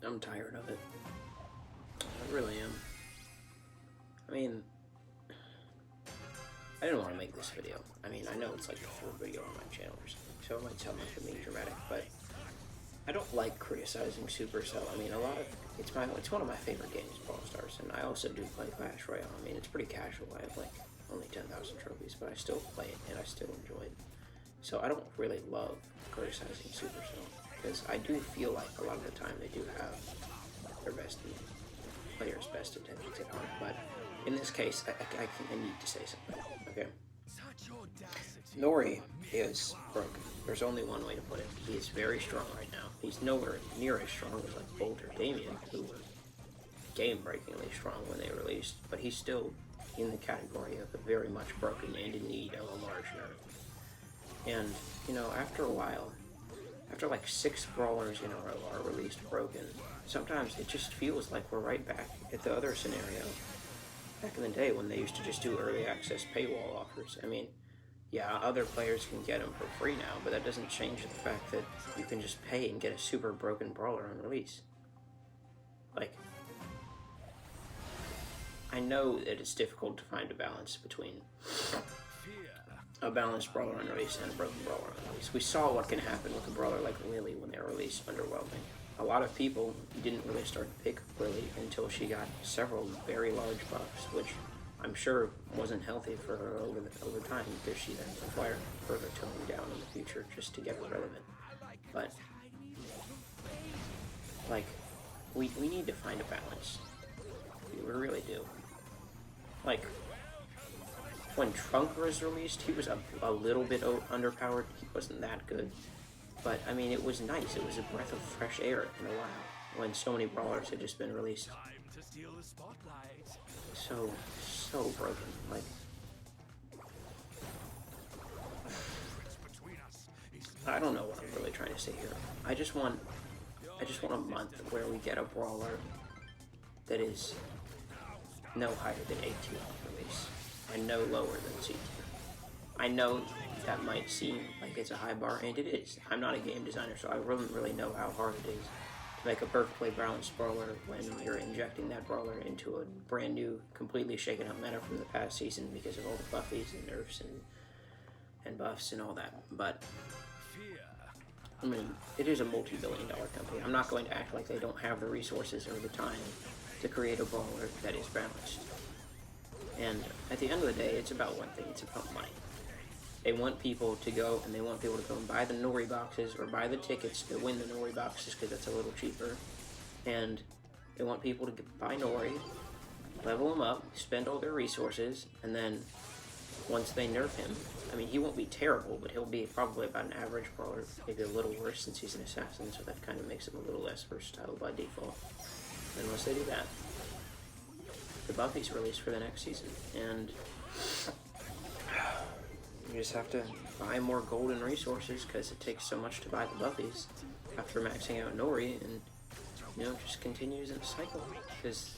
I'm tired of it. I really am. I mean, I didn't want to make this video. I mean, I know it's like the third video on my channel or something, so it might sound like I'm being dramatic, but I don't like criticizing Supercell. I mean, it's one of my favorite games, Brawl Stars, and I also do play Clash Royale. I mean, it's pretty casual. I have like only 10,000 trophies, but I still play it and I still enjoy it. So I don't really love criticizing Supercell because I do feel like a lot of the time they do have their players' best intentions at heart. But in this case, I need to say something. Okay. Nori is broken. There's only one way to put it. He is very strong right now. He's nowhere near as strong as like Bolt or Damien, who were game-breakingly strong when they released, but he's still in the category of very much broken and in need of a large nerf. And, you know, after a while, after like 6 brawlers in a row are released broken, sometimes it just feels like we're right back at the other scenario back in the day when they used to just do early access paywall offers. I mean, yeah, other players can get them for free now, but that doesn't change the fact that you can just pay and get a super broken brawler on release. Like, I know that it's difficult to find a balance between a balanced brawler on release and a broken brawler on release. We saw what can happen with a brawler like Lily when they were released underwhelming. A lot of people didn't really start to pick Lily until she got several very large buffs, which I'm sure wasn't healthy for her over time because she then required further toning down in the future just to get her relevant. But, like, we need to find a balance. We really do. Like, when Trunk was released, he was a little bit underpowered. He wasn't that good. But, I mean, it was nice. It was a breath of fresh air in a while when so many brawlers had just been released. So broken. Like, I don't know what I'm really trying to say here. I just want a month where we get a brawler that is no higher than A tier release and no lower than C tier. I know that might seem like it's a high bar, and it is. I'm not a game designer, so I wouldn't really know how hard it is to make a perfectly balanced brawler when you're injecting that brawler into a brand new, completely shaken up meta from the past season because of all the buffies and nerfs and buffs and all that. But, I mean, it is a multi-billion-dollar company. I'm not going to act like they don't have the resources or the time to create a brawler that is balanced. And at the end of the day, it's about one thing. It's about money. They want people to go, and they want people to go and buy the Nori boxes or buy the tickets to win the Nori boxes because that's a little cheaper. And they want people to buy Nori, level him up, spend all their resources, and then once they nerf him, I mean, he won't be terrible, but he'll be probably about an average brawler, maybe a little worse since he's an assassin, so that kind of makes him a little less versatile by default. And once they do that, the Buffy's released for the next season, and you just have to buy more golden resources because it takes so much to buy the Buffys after maxing out Nori, and, you know, it just continues in a cycle because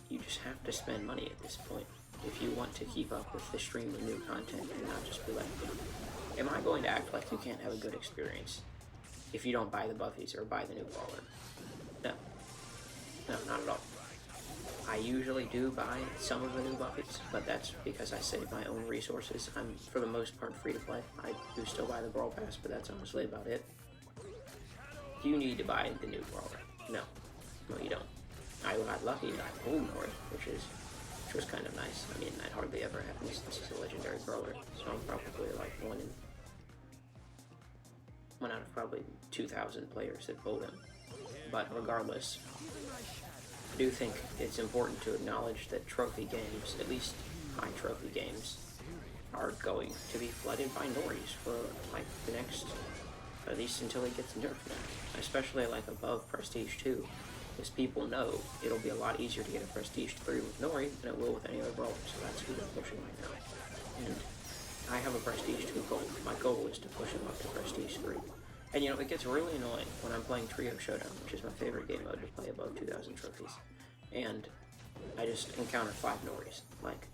you just have to spend money at this point if you want to keep up with the stream of new content and not just be like, am I going to act like you can't have a good experience if you don't buy the Buffys or buy the new brawler? No, not at all. I usually do buy some of the new Buffys, but that's because I save my own resources. I'm, for the most part, free to play. I do still buy the Brawl Pass, but that's honestly about it. You need to buy the new brawler. No, you don't. I got lucky and I pulled Nori, which was kind of nice. I mean, that hardly ever happens since he's a legendary brawler, so I'm probably like one out of probably 2,000 players that pulled him. But regardless, I do think it's important to acknowledge that trophy games, at least high trophy games, are going to be flooded by Noris for like the next, at least until he gets nerfed now. Especially like above Prestige 2, because people know it'll be a lot easier to get a Prestige 3 with Nori than it will with any other brawler, so that's who they're pushing right now. And I have a Prestige 2 goal. My goal is to push him up to Prestige 3. And you know, it gets really annoying when I'm playing Trio Showdown, which is my favorite game mode to play above 2,000 trophies. And I just encounter 5 Noris. Like,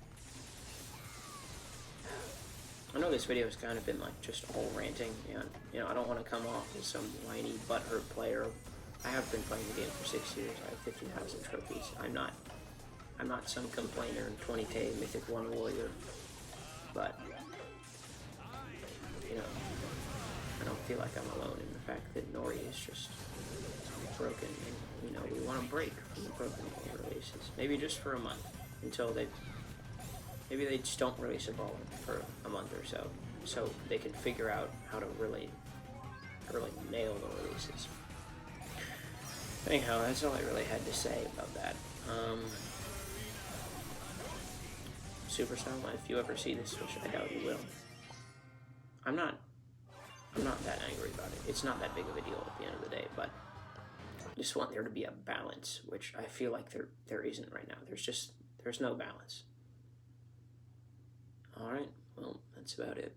I know this video has kind of been like just all ranting, and I don't want to come off as some whiny butthurt player. I have been playing the game for 6 years. I have 50,000 trophies. I'm not some complainer in 20k Mythic 1 warrior, but I don't feel like I'm alone in the fact that Nori is just broken, and we want to break from the broken releases. Maybe just for a month until maybe they just don't release a brawler for a month or so they can figure out how to really nail the releases. Anyhow, that's all I really had to say about that. Supercell, if you ever see this, which I doubt you will, I'm not that angry about it. It's not that big of a deal at the end of the day, but I just want there to be a balance, which I feel like there isn't right now. There's no balance. Alright, well, that's about it.